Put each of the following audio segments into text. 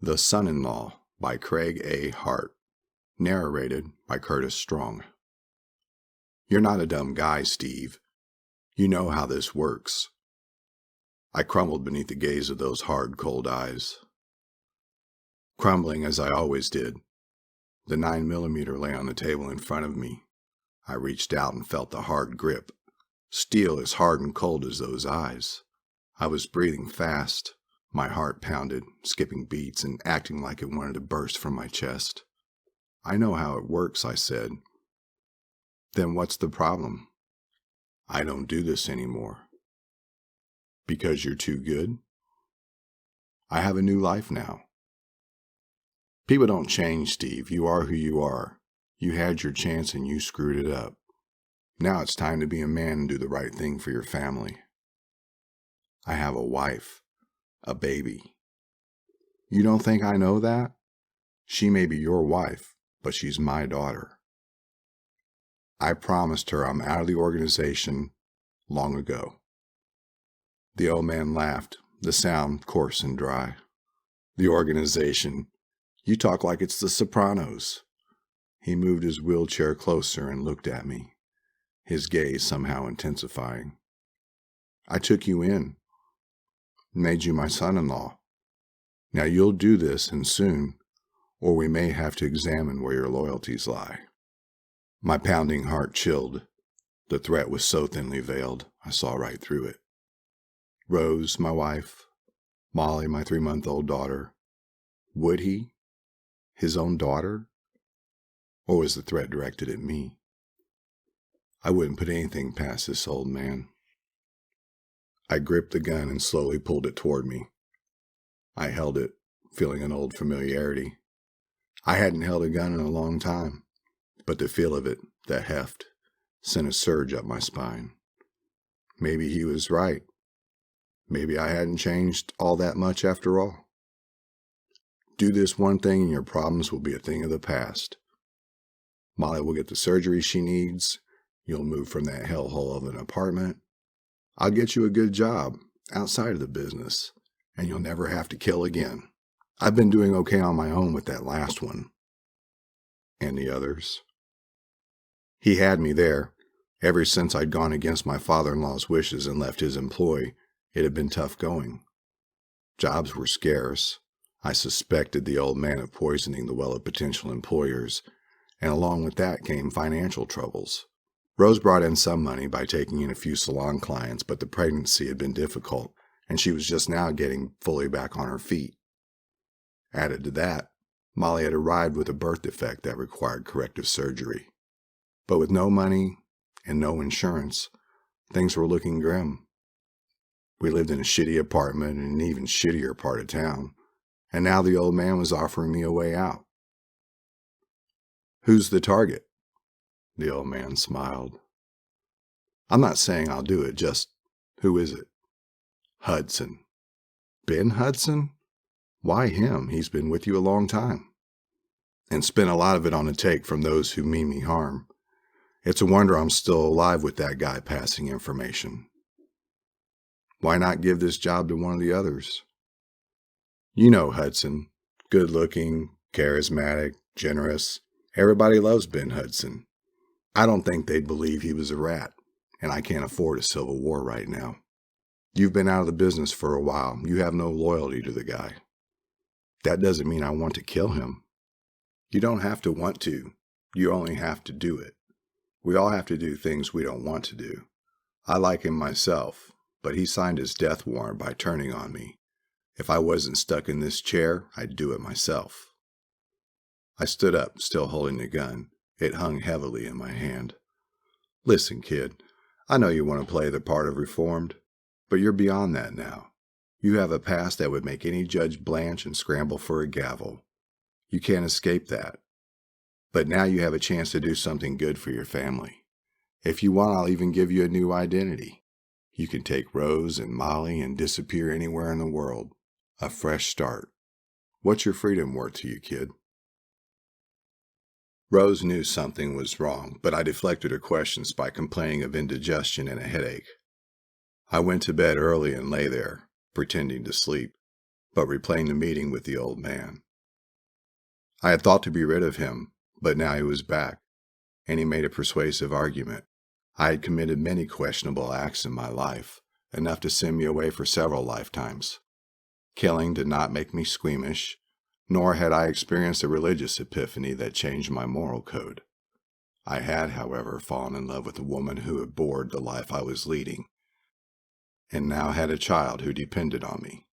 The Son-in-Law by Craig A. Hart. Narrated by Curtis Strong. You're not a dumb guy, Steve. You know how this works. I crumbled beneath the gaze of those hard, cold eyes. Crumbling as I always did. The 9mm lay on the table in front of me. I reached out and felt the hard grip. Steel as hard and cold as those eyes. I was breathing fast. My heart pounded, skipping beats and acting like it wanted to burst from my chest. I know how it works, I said. Then what's the problem? I don't do this anymore. Because you're too good? I have a new life now. People don't change, Steve. You are who you are. You had your chance and you screwed it up. Now it's time to be a man and do the right thing for your family. I have a wife. A baby. You don't think I know that? She may be your wife, but she's my daughter. I promised her I'm out of the organization long ago. The old man laughed, the sound coarse and dry. The organization. You talk like it's the Sopranos. He moved his wheelchair closer and looked at me, his gaze somehow intensifying. I took you in. Made you my son-in-law. Now you'll do this, and soon, or we may have to examine where your loyalties lie. My pounding heart chilled. The threat was so thinly veiled, I saw right through it. Rose, my wife. Molly, my 3-month-old daughter. Would he? His own daughter? Or was the threat directed at me? I wouldn't put anything past this old man. I gripped the gun and slowly pulled it toward me. I held it, feeling an old familiarity. I hadn't held a gun in a long time, but the feel of it, the heft, sent a surge up my spine. Maybe he was right. Maybe I hadn't changed all that much after all. Do this one thing and your problems will be a thing of the past. Molly will get the surgery she needs. You'll move from that hellhole of an apartment. I'll get you a good job outside of the business, and you'll never have to kill again. I've been doing okay on my own with that last one. And the others? He had me there. Ever since I'd gone against my father-in-law's wishes and left his employ, it had been tough going. Jobs were scarce. I suspected the old man of poisoning the well of potential employers, and along with that came financial troubles. Rose brought in some money by taking in a few salon clients, but the pregnancy had been difficult, and she was just now getting fully back on her feet. Added to that, Molly had arrived with a birth defect that required corrective surgery. But with no money and no insurance, things were looking grim. We lived in a shitty apartment in an even shittier part of town, and now the old man was offering me a way out. Who's the target? The old man smiled. I'm not saying I'll do it, just who is it? Hudson. Ben Hudson? Why him? He's been with you a long time. And spent a lot of it on the take from those who mean me harm. It's a wonder I'm still alive with that guy passing information. Why not give this job to one of the others? You know Hudson. Good-looking, charismatic, generous. Everybody loves Ben Hudson. I don't think they'd believe he was a rat, and I can't afford a civil war right now. You've been out of the business for a while. You have no loyalty to the guy. That doesn't mean I want to kill him. You don't have to want to. You only have to do it. We all have to do things we don't want to do. I like him myself, but he signed his death warrant by turning on me. If I wasn't stuck in this chair, I'd do it myself. I stood up, still holding the gun. It hung heavily in my hand. Listen, kid, I know you want to play the part of reformed, but you're beyond that now. You have a past that would make any judge blanch and scramble for a gavel. You can't escape that. But now you have a chance to do something good for your family. If you want, I'll even give you a new identity. You can take Rose and Molly and disappear anywhere in the world. A fresh start. What's your freedom worth to you, kid? Rose knew something was wrong, but I deflected her questions by complaining of indigestion and a headache. I went to bed early and lay there, pretending to sleep. but replaying the meeting with the old man. I had thought to be rid of him, but now he was back, and he made a persuasive argument. I had committed many questionable acts in my life, enough to send me away for several lifetimes. Killing did not make me squeamish, nor had I experienced a religious epiphany that changed my moral code. I had, however, fallen in love with a woman who abhorred the life I was leading, and now had a child who depended on me.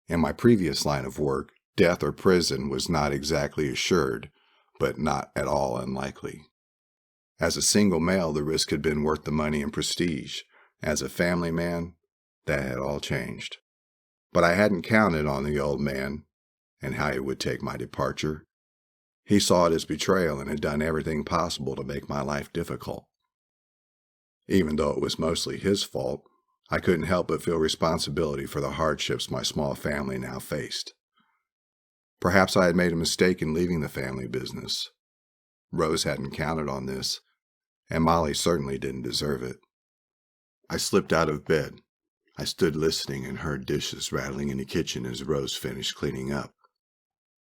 In my previous line of work, death or prison was not exactly assured, but not at all unlikely. As a single male, the risk had been worth the money and prestige. As a family man, that had all changed. But I hadn't counted on the old man and how he would take my departure. He saw it as betrayal and had done everything possible to make my life difficult. Even though it was mostly his fault, I couldn't help but feel responsibility for the hardships my small family now faced. Perhaps I had made a mistake in leaving the family business. Rose hadn't counted on this, and Molly certainly didn't deserve it. I slipped out of bed. I stood listening and heard dishes rattling in the kitchen as Rose finished cleaning up.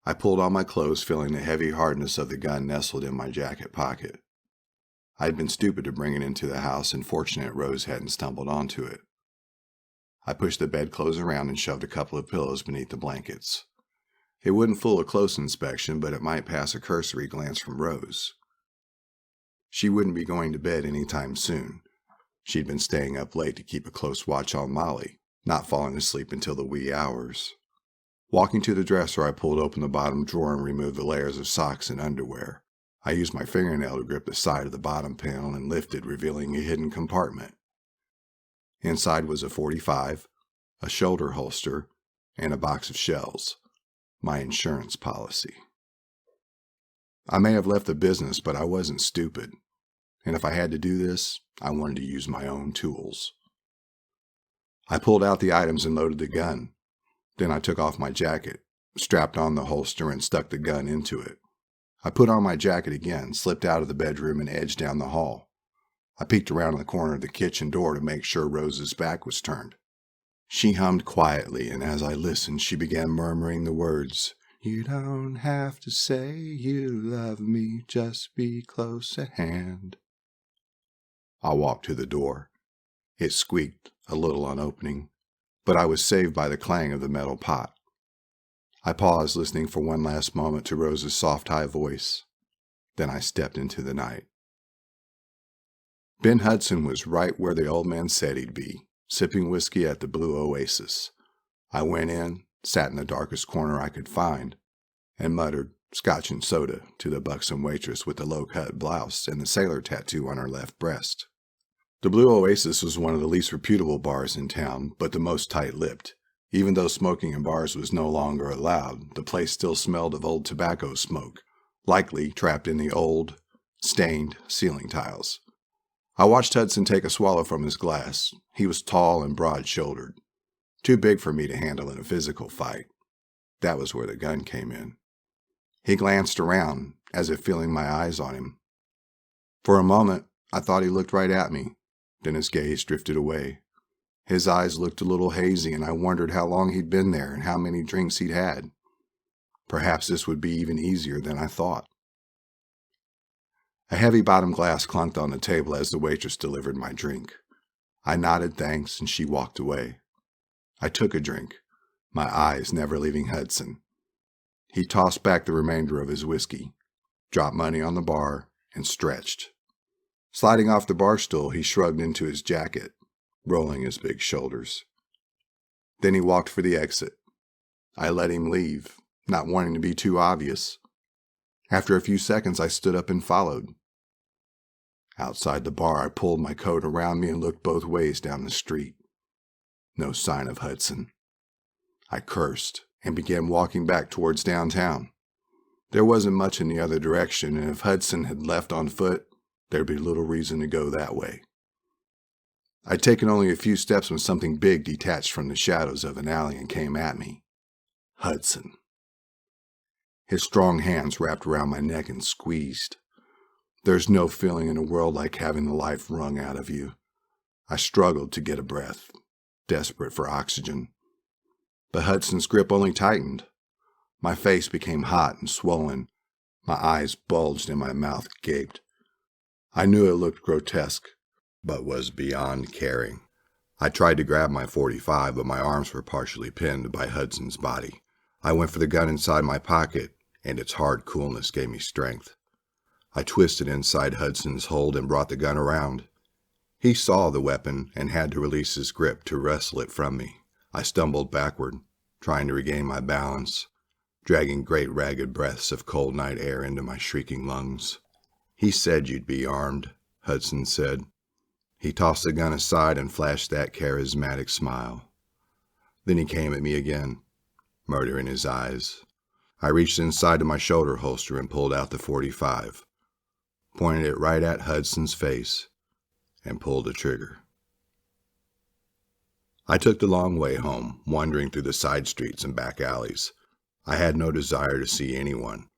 I pulled on my clothes, feeling the heavy hardness of the gun nestled in my jacket pocket. I had been stupid to bring it into the house, and fortunate Rose hadn't stumbled onto it. I pushed the bedclothes around and shoved a couple of pillows beneath the blankets. It wouldn't fool a close inspection, but it might pass a cursory glance from Rose. She wouldn't be going to bed any time soon. She'd been staying up late to keep a close watch on Molly, not falling asleep until the wee hours. Walking to the dresser, I pulled open the bottom drawer and removed the layers of socks and underwear. I used my fingernail to grip the side of the bottom panel and lifted, revealing a hidden compartment. Inside was a .45, a shoulder holster, and a box of shells. My insurance policy. I may have left the business, but I wasn't stupid. And if I had to do this, I wanted to use my own tools. I pulled out the items and loaded the gun. Then I took off my jacket, strapped on the holster, and stuck the gun into it. I put on my jacket again, slipped out of the bedroom, and edged down the hall. I peeked around the corner of the kitchen door to make sure Rose's back was turned. She hummed quietly, and as I listened, she began murmuring the words, "You don't have to say you love me, just be close at hand." I walked to the door. It squeaked a little on opening, but I was saved by the clang of the metal pot. I paused, listening for one last moment to Rose's soft, high voice. Then I stepped into the night. Ben Hudson was right where the old man said he'd be, sipping whiskey at the Blue Oasis. I went in, sat in the darkest corner I could find, and muttered "Scotch and soda" to the buxom waitress with the low-cut blouse and the sailor tattoo on her left breast. The Blue Oasis was one of the least reputable bars in town, but the most tight-lipped. Even though smoking in bars was no longer allowed, the place still smelled of old tobacco smoke, likely trapped in the old, stained ceiling tiles. I watched Hudson take a swallow from his glass. He was tall and broad-shouldered, too big for me to handle in a physical fight. That was where the gun came in. He glanced around, as if feeling my eyes on him. For a moment, I thought he looked right at me. Then his gaze drifted away. His eyes looked a little hazy, and I wondered how long he'd been there and how many drinks he'd had. Perhaps this would be even easier than I thought. A heavy bottom glass clunked on the table as the waitress delivered my drink. I nodded thanks, and she walked away. I took a drink, my eyes never leaving Hudson. He tossed back the remainder of his whiskey, dropped money on the bar, and stretched. Sliding off the bar stool, he shrugged into his jacket, rolling his big shoulders. Then he walked for the exit. I let him leave, not wanting to be too obvious. After a few seconds, I stood up and followed. Outside the bar, I pulled my coat around me and looked both ways down the street. No sign of Hudson. I cursed and began walking back towards downtown. There wasn't much in the other direction, and if Hudson had left on foot, there'd be little reason to go that way. I'd taken only a few steps when something big detached from the shadows of an alley and came at me. Hudson. His strong hands wrapped around my neck and squeezed. There's no feeling in the world like having the life wrung out of you. I struggled to get a breath, desperate for oxygen. But Hudson's grip only tightened. My face became hot and swollen. My eyes bulged and my mouth gaped. I knew it looked grotesque, but was beyond caring. I tried to grab my .45, but my arms were partially pinned by Hudson's body. I went for the gun inside my pocket, and its hard coolness gave me strength. I twisted inside Hudson's hold and brought the gun around. He saw the weapon and had to release his grip to wrestle it from me. I stumbled backward, trying to regain my balance, dragging great ragged breaths of cold night air into my shrieking lungs. "He said you'd be armed," Hudson said. He tossed the gun aside and flashed that charismatic smile. Then he came at me again, murder in his eyes. I reached inside to my shoulder holster and pulled out the .45, pointed it right at Hudson's face, and pulled the trigger. I took the long way home, wandering through the side streets and back alleys. I had no desire to see anyone.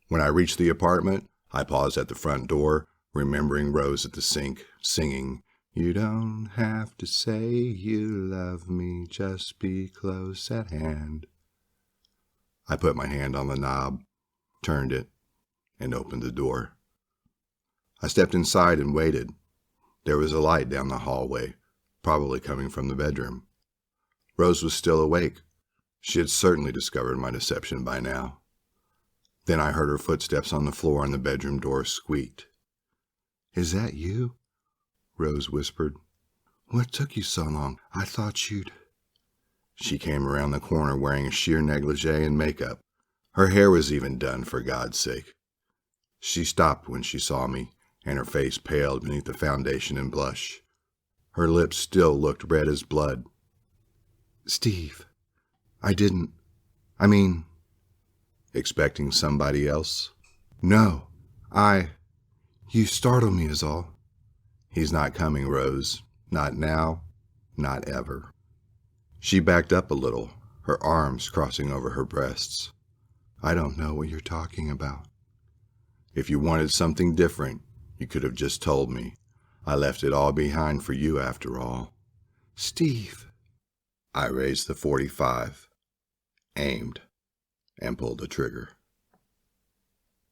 When I reached the apartment, I paused at the front door, remembering Rose at the sink, singing, "You don't have to say you love me, just be close at hand." I put my hand on the knob, turned it, and opened the door. I stepped inside and waited. There was a light down the hallway, probably coming from the bedroom. Rose was still awake. She had certainly discovered my deception by now. Then I heard her footsteps on the floor and the bedroom door squeaked. "Is that you?" Rose whispered. "What took you so long? I thought you'd—" She came around the corner wearing a sheer negligee and makeup. Her hair was even done, for God's sake. She stopped when she saw me, and her face paled beneath the foundation and blush. Her lips still looked red as blood. "Steve, I didn't... Expecting somebody else? "No, you startled me is all." "He's not coming, Rose. Not now, not ever." She backed up a little, her arms crossing over her breasts. "I don't know what you're talking about." "If you wanted something different, you could have just told me. I left it all behind for you after all." "Steve." I raised the .45, aimed, and pulled the trigger.